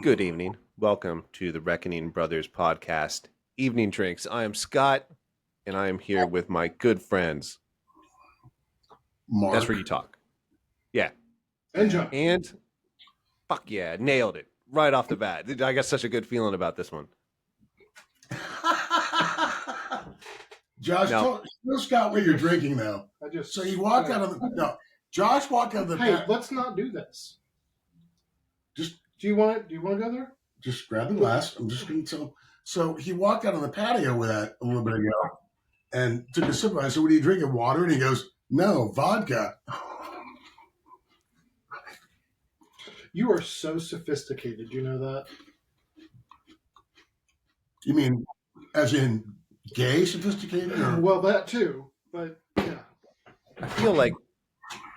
Good evening. Welcome to the Reckoning Brothers podcast, Evening Drinks. I am Scott, and I am here with my good friends. Mark. That's where you talk. Yeah. And John. And fuck yeah, nailed it right off the bat. I got such a good feeling about this one. Josh, No. tell Scott what you're drinking now. So you walked out of the Josh walked out of the. Hey, let's not do this. Just do you want to go there? Just grab the glass. I'm just going to tell. So he walked out on the patio with that a little bit ago, and took a sip. I said, "What are you drinking? Water?" And he goes, "No, vodka." You are so sophisticated. You know that? You mean, as in gay sophisticated? Or? Well, that too. But yeah, I feel like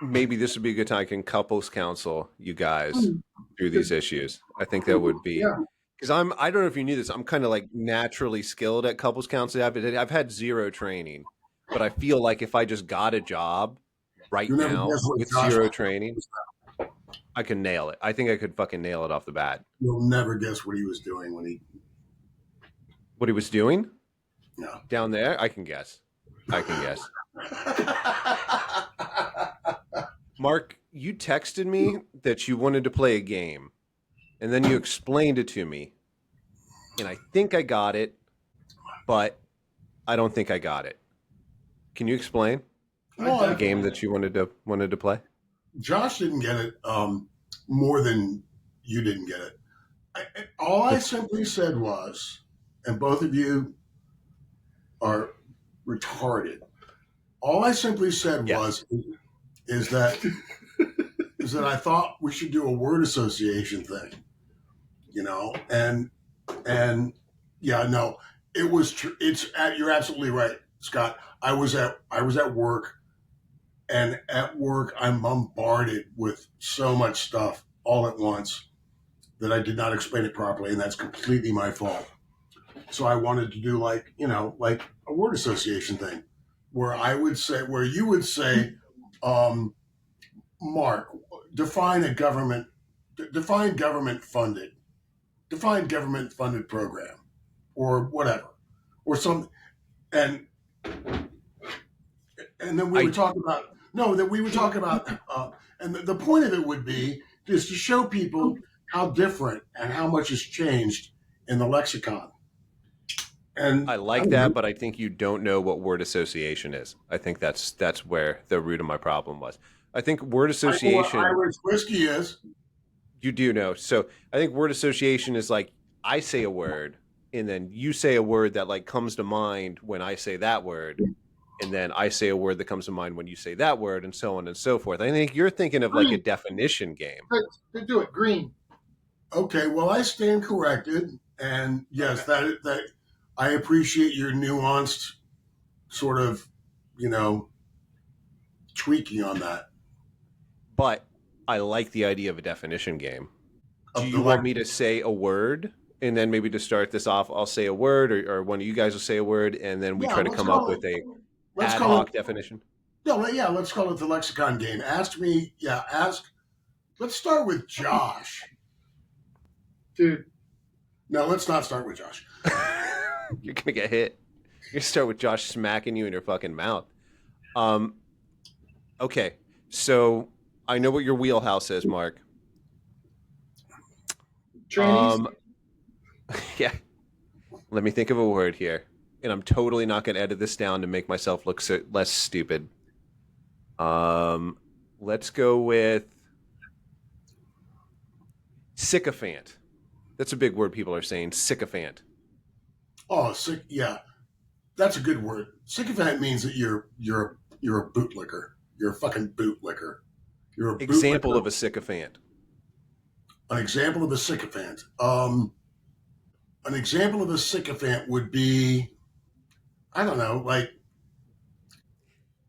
maybe this would be a good time I can couples counsel you guys through these issues. I think that would be because I don't know if you knew this. I'm kind of like naturally skilled at couples counseling. I've had zero training, but I feel like if I just got a job right now with zero training, I can nail it. I think I could fucking nail it off the bat. You'll never guess what he was doing when he. What he was doing? No. Down there? I can guess. Mark, you texted me that you wanted to play a game, and then you explained it to me, and I think I got it, but I don't think I got it. Can you explain the game that you wanted to play? Josh didn't get it more than you didn't get it. All I simply said was, and both of you are retarded. All I simply said is that I thought we should do a word association thing, and it was you're absolutely right, Scott. I was at work, and at work I'm bombarded with so much stuff all at once that I did not explain it properly, and that's completely my fault. So I wanted to do like a word association thing where you would say, Mark, define government funded program or whatever, or some, and then we would talk about, and the point of it would be is to show people how different and how much has changed in the lexicon. And I like that, but I think you don't know what word association is. I think that's where the root of my problem was. I think word association. I know what Irish whiskey is. You do know. So I think word association is like I say a word, and then you say a word that like comes to mind when I say that word, and then I say a word that comes to mind when you say that word, and so on and so forth. I think you're thinking of like a definition game. Do it green. Okay, well, I stand corrected, and yes, that I appreciate your nuanced sort of, tweaking on that. But I like the idea of a definition game. Do you want me to say a word, and then maybe to start this off, I'll say a word, or one of you guys will say a word, and then we try to come up with a ad hoc definition? Let's call it the lexicon game. Let's start with Josh. Dude. No, let's not start with Josh. You're going to get hit. You're going to start with Josh smacking you in your fucking mouth. Okay, so I know what your wheelhouse is, Mark. Chinese? Yeah. Let me think of a word here. And I'm totally not going to edit this down to make myself look less stupid. Let's go with sycophant. That's a big word people are saying, sycophant. Oh, yeah. That's a good word. Sycophant means that you're a bootlicker. You're a fucking bootlicker. You're a example of a sycophant. An example of a sycophant. An example of a sycophant would be, I don't know, like,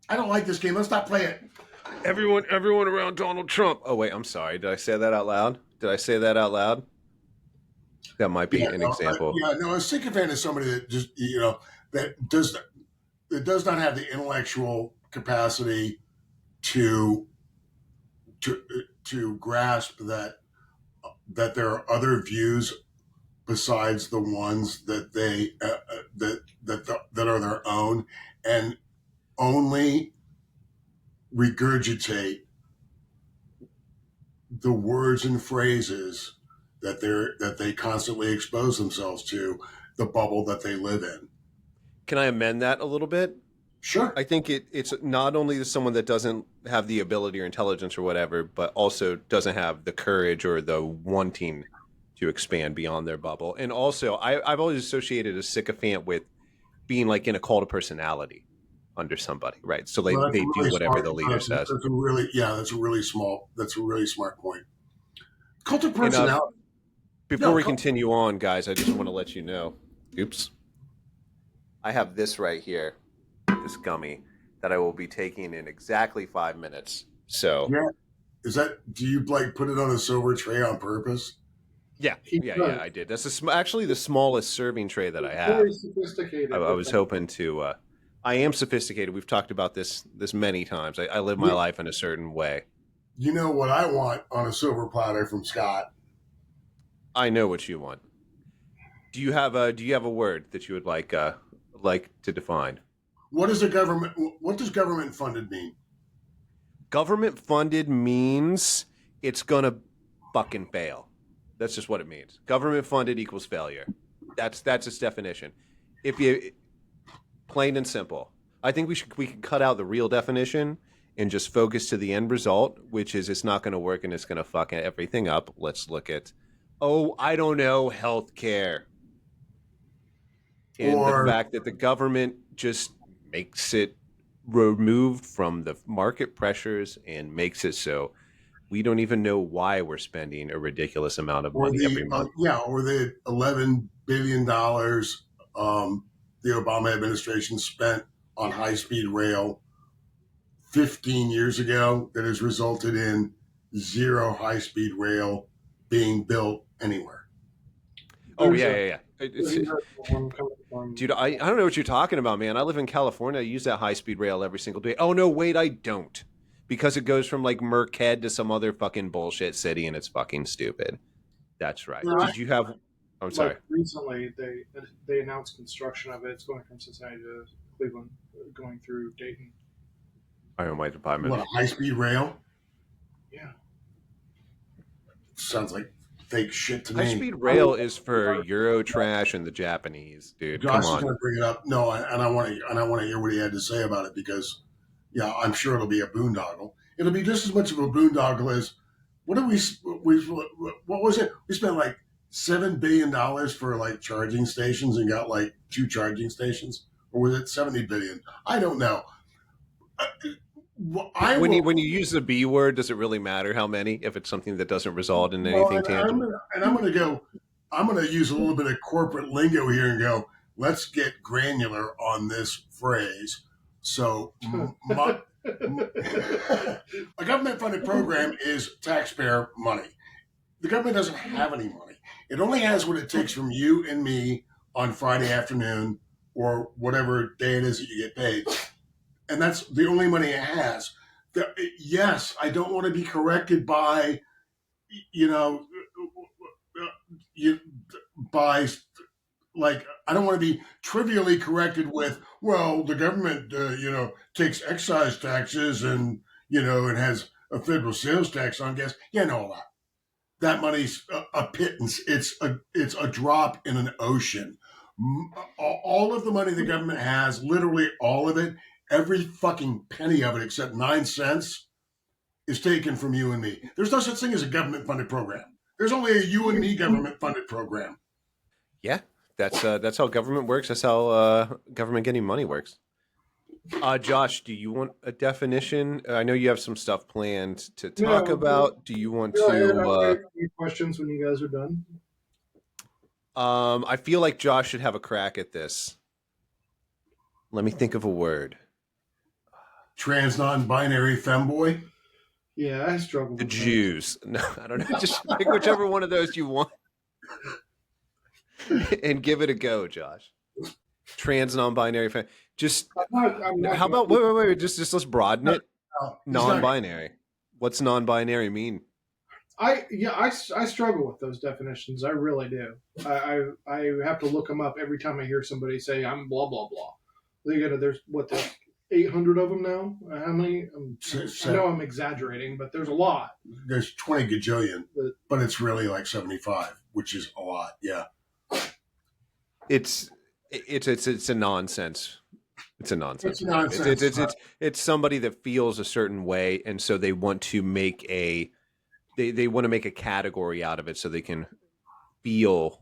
I don't like this game. Let's not play it. Everyone around Donald Trump. Oh, wait, I'm sorry. Did I say that out loud? That might be an example. A sycophant is somebody that just, that does not have the intellectual capacity to grasp that that there are other views besides the ones that they that are their own, and only regurgitate the words and phrases that they constantly expose themselves to, the bubble that they live in. Can I amend that a little bit? Sure. I think it's not only someone that doesn't have the ability or intelligence or whatever, but also doesn't have the courage or the wanting to expand beyond their bubble. And also, I've always associated a sycophant with being like in a cult of personality under somebody, right? So they Well, do really whatever smart. the leader says. That's a really smart point. Cult of And personality. before we continue on, guys, I just want to let you know. Oops. I have this right here, this gummy that I will be taking in exactly 5 minutes. So Yeah. Do you like put it on a silver tray on purpose? Yeah, I did. That's actually the smallest serving tray that I have. Very sophisticated. I was hoping to. I am sophisticated. We've talked about this many times. I live my life in a certain way. You know what I want on a silver platter from Scott? I know what you want. Do you have a word that you would like to define? What does government funded mean? Government funded means it's gonna fucking fail. That's just what it means. Government funded equals failure. That's its definition. If you plain and simple. I think we can cut out the real definition and just focus to the end result, which is it's not going to work and it's going to fuck everything up. Let's look at, I don't know, healthcare. And the fact that the government just makes it removed from the market pressures and makes it so we don't even know why we're spending a ridiculous amount of money every month. Or the $11 billion the Obama administration spent on high-speed rail 15 years ago that has resulted in zero high-speed rail being built anywhere. Oh, yeah. Dude, I don't know what you're talking about, man. I live in California. I use that high-speed rail every single day. Oh, no, wait, I don't. Because it goes from like Merkhead to some other fucking bullshit city and it's fucking stupid. That's right. Did you have... I'm sorry. Recently, they announced construction of it. It's going from Cincinnati to Cleveland, going through Dayton. I don't know, my department. What, a high-speed rail? Yeah. Sounds like fake shit to me. High-speed rail is for Eurotrash and the Japanese, dude. Josh Come on. is going to bring it up. No, and I want to hear what he had to say about it because, yeah, I'm sure it'll be a boondoggle. It'll be just as much of a boondoggle as what was it? We spent like $7 billion for like charging stations and got like 2 charging stations, or was it 70 billion? I don't know. When you use the B word, does it really matter how many? If it's something that doesn't result in anything tangible, I'm going to use a little bit of corporate lingo here and go. Let's get granular on this phrase. So, a government-funded program is taxpayer money. The government doesn't have any money. It only has what it takes from you and me on Friday afternoon or whatever day it is that you get paid. And that's the only money it has. Yes, I don't want to be corrected by, I don't want to be trivially corrected with, well, the government, takes excise taxes and, it has a federal sales tax on gas. Yeah, no, that money's a pittance. It's a drop in an ocean. All of the money the government has, literally all of it, every fucking penny of it except 9 cents is taken from you and me. There's no such thing as a government-funded program. There's only a you and me government-funded program. Yeah, that's how government works. That's how government getting money works. Josh, do you want a definition? I know you have some stuff planned to talk about. Do you want to? Questions when you guys are done. I feel like Josh should have a crack at this. Let me think of a word. Trans non-binary femboy. Yeah, I struggle with the Jews. No, I don't know. Just pick whichever one of those you want and give it a go, Josh. Trans non-binary femme. Just I'm not how about wait. Just let's broaden it. Non-binary. What's non-binary mean? I struggle with those definitions. I really do. I have to look them up every time I hear somebody say I'm blah blah blah. There's 800 of them now. How many? I know I'm exaggerating, but there's a lot. There's 20 gajillion, but it's really like 75, which is a lot. Yeah. It's a nonsense. It's a nonsense. It's somebody that feels a certain way, and so they want to make they want to make a category out of it so they can feel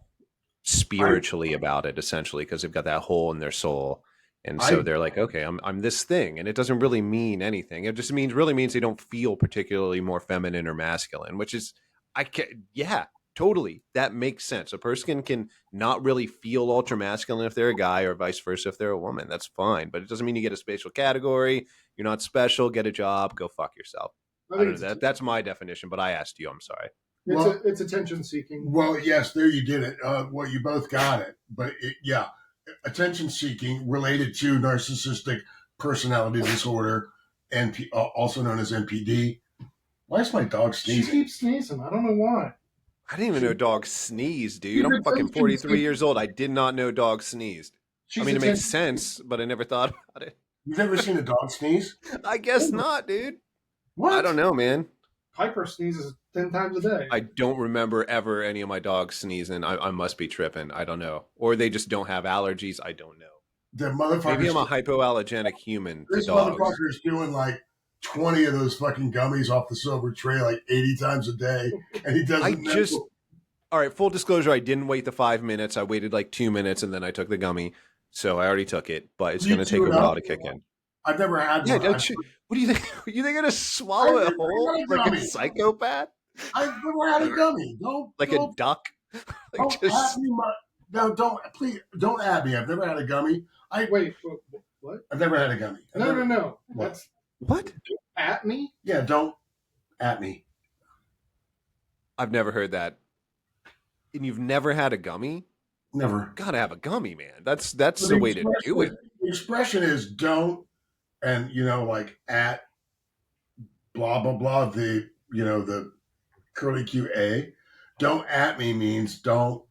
spiritually about it, essentially, because they've got that hole in their soul. And so they're like, okay, I'm this thing, and it doesn't really mean anything. It just really means they don't feel particularly more feminine or masculine, which is, totally. That makes sense. A person can not really feel ultra masculine if they're a guy, or vice versa if they're a woman. That's fine, but it doesn't mean you get a spatial category. You're not special. Get a job. Go fuck yourself. I don't know. That's my definition, but I asked you. I'm sorry. It's attention seeking. Well, yes, there you did it. Well, you both got it, but attention seeking related to narcissistic personality disorder, and also known as NPD. Why is my dog sneezing? She keeps sneezing. I don't know why. I didn't even know dogs sneeze, dude. I'm fucking 43 years old. I did not know dogs sneezed. It makes sense, but I never thought about it. You've never seen a dog sneeze? I guess not, dude. What? I don't know, man. Piper sneezes 10 times a day. I don't remember ever any of my dogs sneezing. I must be tripping. I don't know. Or they just don't have allergies. I don't know. The motherfucker. Maybe I'm a hypoallergenic human. This motherfucker's doing like 20 of those fucking gummies off the silver tray like 80 times a day, and he doesn't. All right, full disclosure, I didn't wait the 5 minutes. I waited like 2 minutes, and then I took the gummy. So I already took it, but it's going to take a while to kick in. I've never had one. What do you think? You think I'm going to swallow it whole like a psychopath? I've never had a gummy. A duck? Please, don't at me. I've never had a gummy. Wait, what? I've never had a gummy. No. What? At me? Yeah, don't at me. I've never heard that. And you've never had a gummy? Never. Gotta have a gummy, man. That's the way to do it. The expression is don't, and like at blah blah blah. The curly Q A. Don't at me means don't.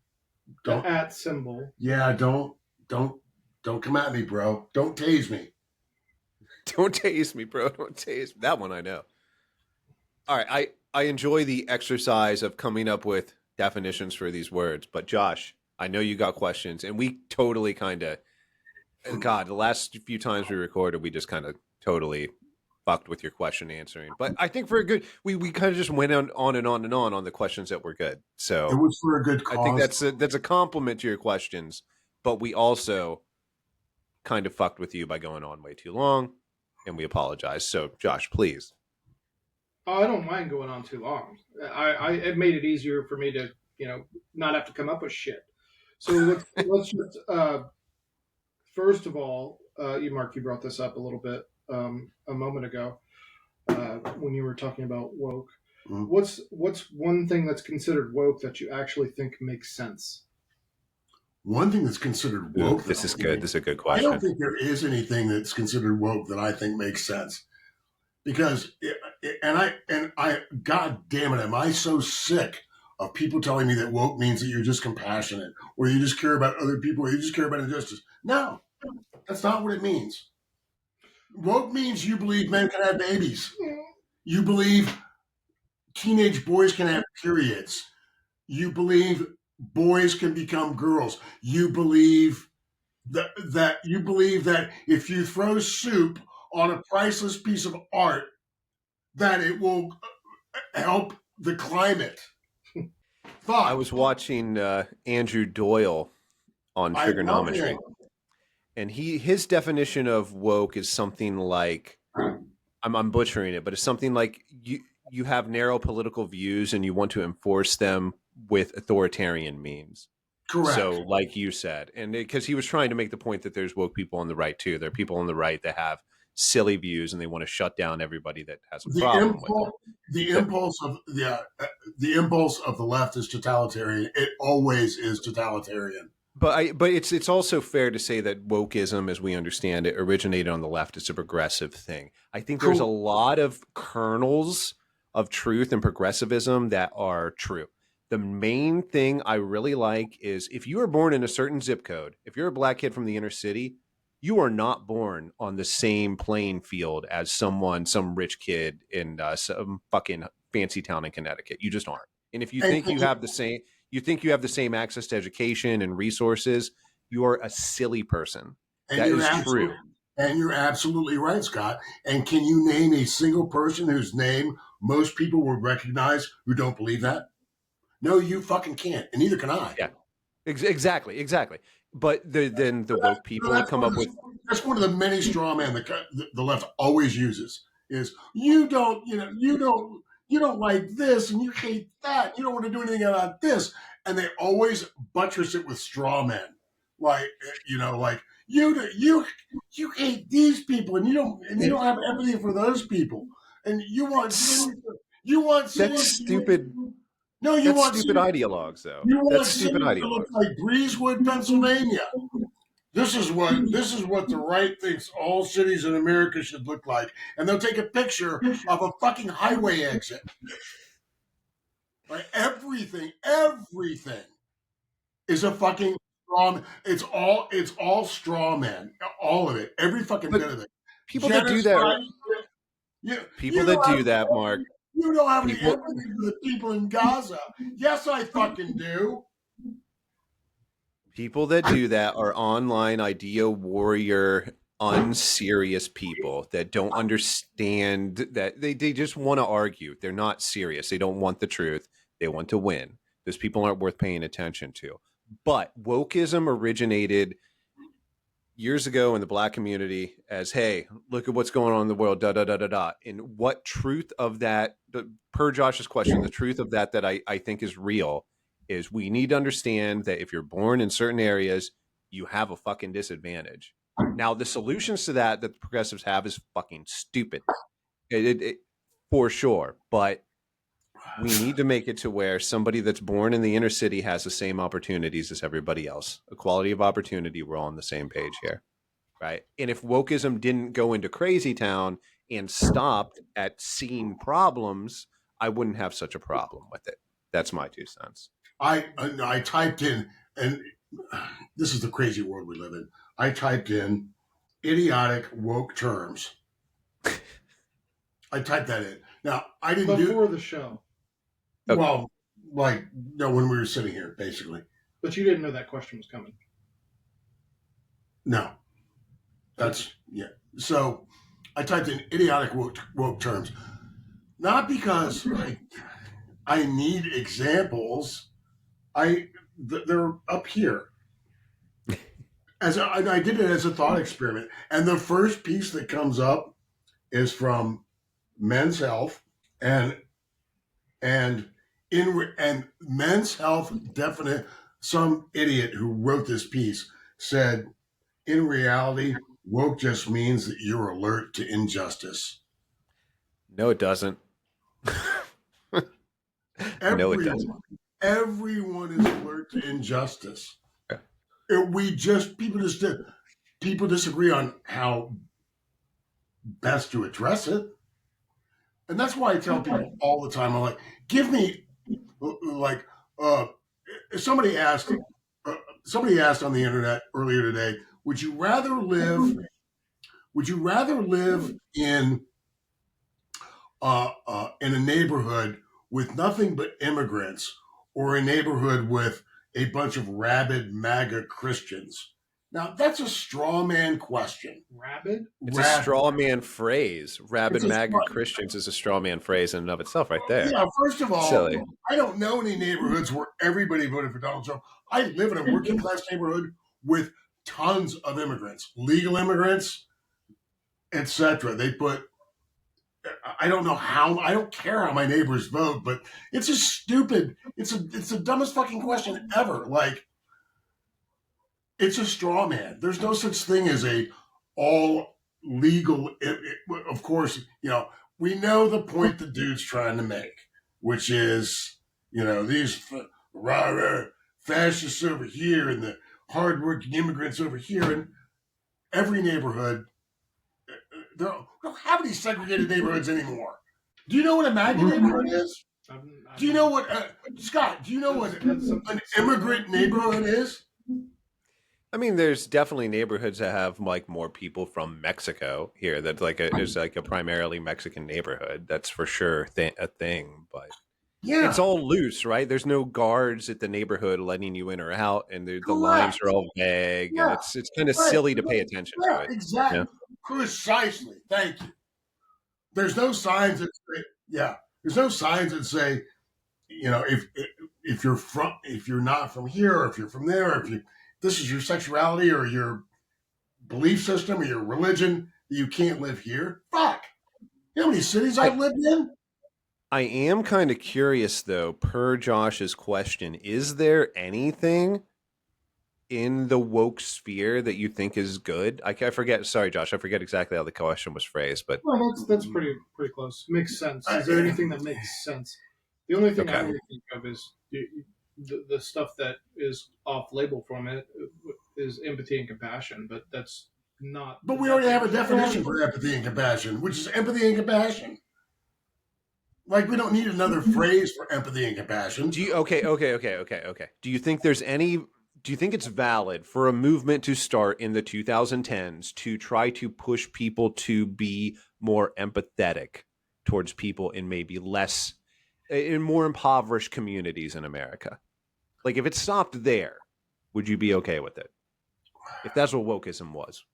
The at symbol. Yeah, don't come at me, bro. Don't tase me. Don't tase me, bro. Don't tase me. That one I know. All right, I enjoy the exercise of coming up with definitions for these words, but Josh, I know you got questions, and we totally kind of, the last few times we recorded, we just kind of totally fucked with your question answering. But I think for a good, we kind of just went on and on the questions that were good. So it was for a good cause. I think that's a compliment to your questions, but we also kind of fucked with you by going on way too long, and we apologize. So Josh, please. Oh, I don't mind going on too long. It made it easier for me to, not have to come up with shit. So let's just, first of all, Mark, you brought this up a little bit a moment ago when you were talking about woke. Mm-hmm. What's one thing that's considered woke that you actually think makes sense? One thing that's considered woke. This is good. This is a good question. I don't think there is anything that's considered woke that I think makes sense. Because, God damn it, am I so sick of people telling me that woke means that you're just compassionate, or you just care about other people, or you just care about injustice. No, that's not what it means. Woke means you believe men can have babies. You believe teenage boys can have periods. You believe boys can become girls. You believe that if you throw soup on a priceless piece of art, that it will help the climate. I was watching Andrew Doyle on Trigonometry, and his definition of woke is something like, I'm butchering it, but it's something like you have narrow political views and you want to enforce them with authoritarian means. Correct. So, like you said, and because he was trying to make the point that there's woke people on the right too. There are people on the right that have silly views and they want to shut down everybody that has a problem with it. The impulse of the left is totalitarian. It always is totalitarian. But it's also fair to say that wokeism, as we understand it, originated on the left. It's a progressive thing. I think there's a lot of kernels of truth and progressivism that are true. The main thing I really like is if you are born in a certain zip code, if you're a black kid from the inner city, you are not born on the same playing field as some rich kid in some fucking fancy town in Connecticut. You just aren't. And if you think you have the same access to education and resources, you are a silly person. That is true. And you're absolutely right, Scott. And can you name a single person whose name most people would recognize who don't believe that? No, you fucking can't, and neither can I. Yeah, exactly. But then the woke people come up with. That's one of the many straw men the left always uses. Is you don't like this, and you hate that. You don't want to do anything about this, and they always buttress it with straw men, like you hate these people, and you don't have empathy for those people, and you want that's stupid. No, want stupid ideologues, though. That's stupid ideologues. Look like Breezewood, Pennsylvania. This is what the right thinks all cities in America should look like, and they'll take a picture of a fucking highway exit. Like everything is a fucking straw. It's all straw man. All of it. Every fucking bit of it. People that do that. People that do that, Mark. You don't have any empathy for the people in Gaza. Yes, I fucking do. People that do that are online idea warrior, unserious people that don't understand that they just want to argue. They're not serious. They don't want the truth. They want to win. Those people aren't worth paying attention to. But wokeism originated years ago in the black community as, hey, look at what's going on in the world, And what truth of that, per Josh's question, the truth of that I think is real is we need to understand that if you're born in certain areas, you have a fucking disadvantage. Now, the solutions to that the progressives have is fucking stupid. It for sure. But we need to make it to where somebody that's born in the inner city has the same opportunities as everybody else. Equality of opportunity, we're all on the same page here, right? And if wokeism didn't go into crazy town and stopped at seeing problems, I wouldn't have such a problem with it. That's my 2 cents. I typed in, and this is the crazy world we live in. I typed in idiotic woke terms. I typed that in. Now, I didn't before the show. Okay. Well, when we were sitting here, basically. But you didn't know that question was coming. No. Yeah. So I typed in idiotic woke terms. Not because I need examples. They're up here. I did it as a thought experiment. And the first piece that comes up is from Men's Health and Men's Health definite, some idiot who wrote this piece said, in reality, woke just means that you're alert to injustice. No, it doesn't. No, it doesn't. Everyone is alert to injustice. People disagree on how best to address it. And that's why I tell people all the time, I'm like, give me, somebody asked on the internet earlier today, would you rather live in a neighborhood with nothing but immigrants or a neighborhood with a bunch of rabid MAGA Christians? Now, that's a straw man question. Rabid? It's a straw man phrase. Rabid MAGA Christians is a straw man phrase in and of itself right there. Yeah, first of all, silly. I don't know any neighborhoods where everybody voted for Donald Trump. I live in a working class neighborhood with tons of immigrants, legal immigrants, etc. I don't know how, I don't care how my neighbors vote, but it's it's the dumbest fucking question ever. It's a straw man. There's no such thing as a all legal. Of course, we know the point the dude's trying to make, which is, these fascists over here and the hardworking immigrants over here. And every neighborhood, we don't have any segregated neighborhoods anymore. Do you know what a MAGA neighborhood is? Do you know what, Scott, do you know what an immigrant neighborhood is? I mean, there's definitely neighborhoods that have like more people from Mexico here. That's like is like a primarily Mexican neighborhood. That's for sure a thing. But Yeah. it's all loose, right? There's no guards at the neighborhood letting you in or out, and the lines are all vague, and it's kind of silly to pay attention to it. Exactly. Yeah? Precisely. Thank you. There's no signs that say, there's no signs that say, if you're not from here, or if you're from there, or if this is your sexuality or your belief system or your religion, you can't live here. Fuck. You know how many cities I've lived in? I am kind of curious, though, per Josh's question, is there anything in the woke sphere that you think is good? I forget. Sorry, Josh, I forget exactly how the question was phrased, but that's pretty close. Makes sense. Is there anything that makes sense? The only thing I really think of is the stuff that is off label from it is empathy and compassion, but that's not. But we already have a definition for empathy and compassion, which is empathy and compassion. Like, we don't need another phrase for empathy and compassion. Okay. Do you think there's any? Do you think it's valid for a movement to start in the 2010s to try to push people to be more empathetic towards people in maybe in more impoverished communities in America? Like, if it stopped there, would you be okay with it? If that's what wokeism was.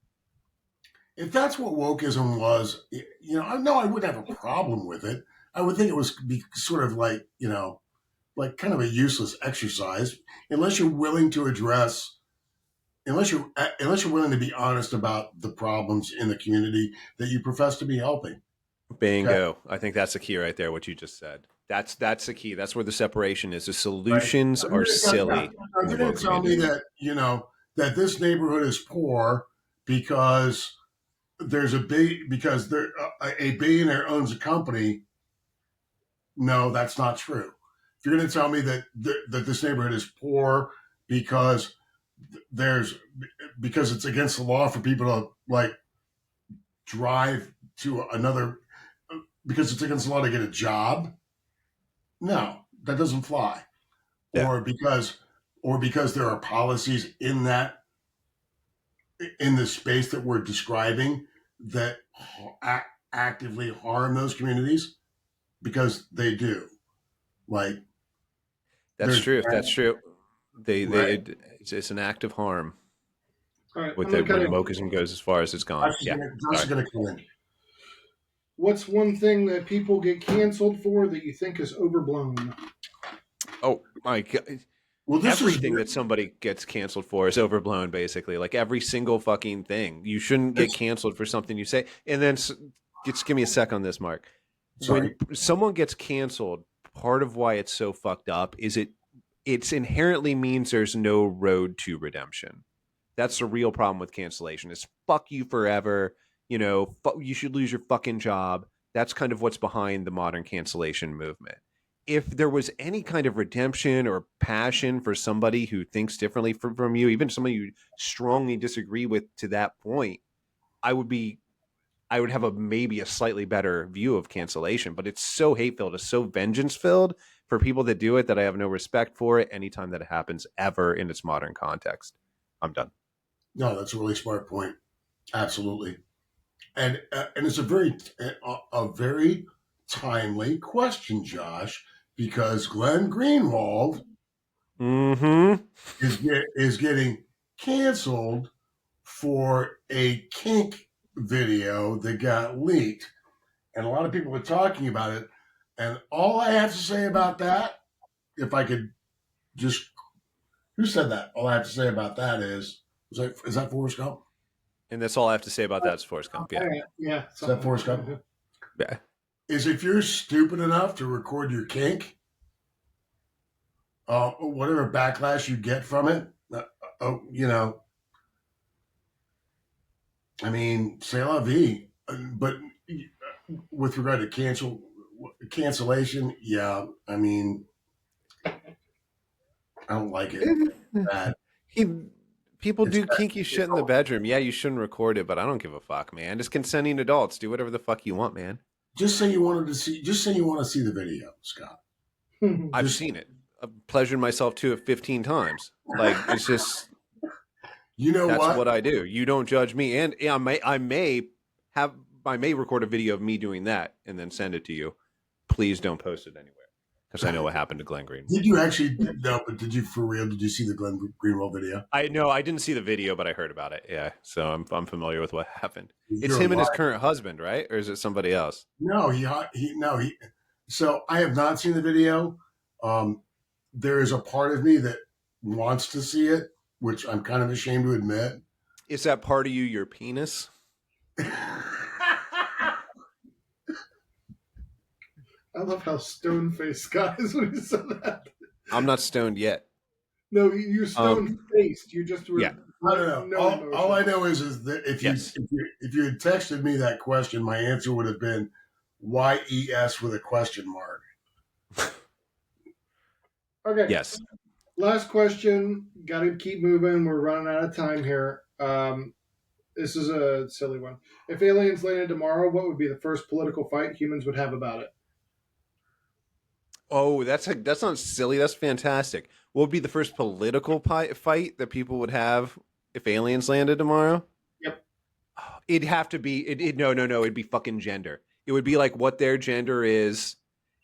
If that's what wokeism was, no, I wouldn't have a problem with it. I would think it was be sort of like, like kind of a useless exercise unless you're willing to address, unless you're willing to be honest about the problems in the community that you profess to be helping. Bingo. Okay. I think that's the key right there, what you just said. That's the key. That's where the separation is. The solutions are silly. You're going to tell me that, that this neighborhood is poor because there's a billionaire owns a company. No, that's not true. If you're going to tell me that this neighborhood is poor because it's against the law for people to like drive to another, because it's against the law to get a job, no, that doesn't fly. Yeah. Or because there are policies in the space that we're describing that actively harm those communities, because they do. Like, that's true. That's true. It's an act of harm. All right, when wokeism goes as far as it's gone. Josh is going to come in. What's one thing that people get canceled for that you think is overblown? Oh my God. Well, everything that somebody gets canceled for is overblown, basically. Like every single fucking thing. You shouldn't get canceled for something you say. And then just give me a sec on this, Mark. Sorry. When someone gets canceled, part of why it's so fucked up is it's inherently means there's no road to redemption. That's the real problem with cancellation is fuck you forever. You should lose your fucking job. That's kind of what's behind the modern cancellation movement. If there was any kind of redemption or passion for somebody who thinks differently from you, even somebody you strongly disagree with to that point, I would have maybe a slightly better view of cancellation, but it's so hate-filled, it's so vengeance-filled for people that do it that I have no respect for it anytime that it happens ever in its modern context. I'm done. No, that's a really smart point. Absolutely. And it's a very timely question, Josh, because Glenn Greenwald is getting canceled for a kink video that got leaked, and a lot of people are talking about it. And all I have to say about that, if I could just, who said that? All I have to say about that is that Forrest Gump? And that's all I have to say about that is Forrest Gump. Yeah. Yeah. Is that Forrest Gump? Yeah. Is if you're stupid enough to record your kink, whatever backlash you get from it, I mean, c'est la vie. But with regard to cancellation, yeah, I mean, I don't like it. Bad. People do kinky shit in the bedroom. Yeah, you shouldn't record it, but I don't give a fuck, man. Just consenting adults. Do whatever the fuck you want, man. Just say you wanted to see. Just say you want to see the video, Scott. I've seen it. I've pleasured myself to it 15 times. Like, it's just, You know that's what? what I do. You don't judge me. And yeah, I may record a video of me doing that and then send it to you. Please don't post it anywhere, because I know what happened to Glenn Green. Did you actually? No, but did you for real? Did you see the Glenn Greenwald video? I didn't see the video, but I heard about it. Yeah, so I'm familiar with what happened. It's You're him and his lying. current husband, right? Or is it somebody else? No, he. So I have not seen the video. There is a part of me that wants to see it, which I'm kind of ashamed to admit. Is that part of you your penis? I love how stone-faced Scott is when he said that. I'm not stoned yet. No, you're stone-faced. You just were. Yeah. I don't know. All I know is that if Yes. you had texted me that question, my answer would have been YES with a question mark. Okay. Yes. Last question. Got to keep moving. We're running out of time here. This is a silly one. If aliens landed tomorrow, what would be the first political fight humans would have about it? Oh, that's not silly. That's fantastic. What would be the first political fight that people would have if aliens landed tomorrow? Yep. It'd have to be no. It'd be fucking gender. It would be like what their gender is,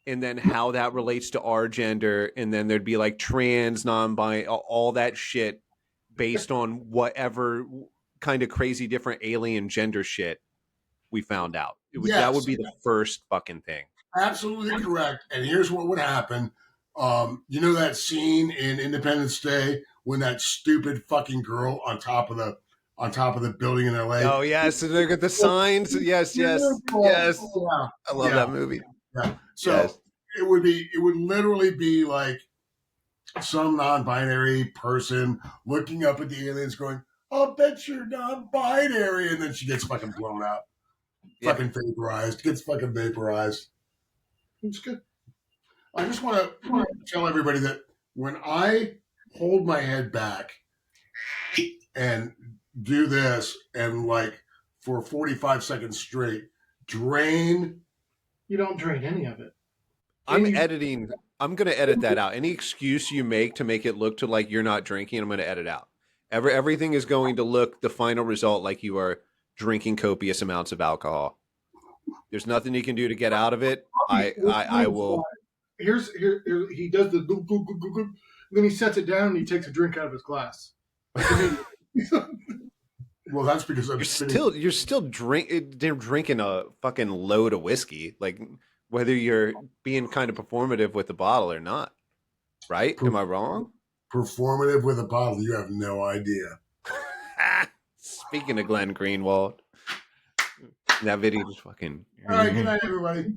and then how that relates to our gender, and then there'd be like trans, non-binary, all that shit based on whatever kind of crazy different alien gender shit we found out. That would be the first fucking thing. Absolutely correct. And here's what would happen. You know that scene in Independence Day when that stupid fucking girl on top of the building in LA? Oh yes, and look at the signs. Yes. Yeah. I love that movie. Yeah. So it would literally be like some non-binary person looking up at the aliens going, I'll bet you're non-binary, and then she gets fucking blown up. Yeah. Fucking vaporized. It's good. I just want to tell everybody that when I hold my head back and do this and like for 45 seconds straight, drain. You don't drain any of it. I'm going to edit that out. Any excuse you make to make it look to like you're not drinking, I'm going to edit out. Everything is going to look the final result like you are drinking copious amounts of alcohol. There's nothing you can do to get out of it. I will. Here he does the goop, goop, goop, goop, goop. Then he sets it down and he takes a drink out of his glass. Well, that's because you're still drinking a fucking load of whiskey, like whether you're being kind of performative with the bottle or not. Right? Am I wrong? Performative with a bottle. You have no idea. Speaking of Glenn Greenwald, that video was fucking. All right, good night, everybody.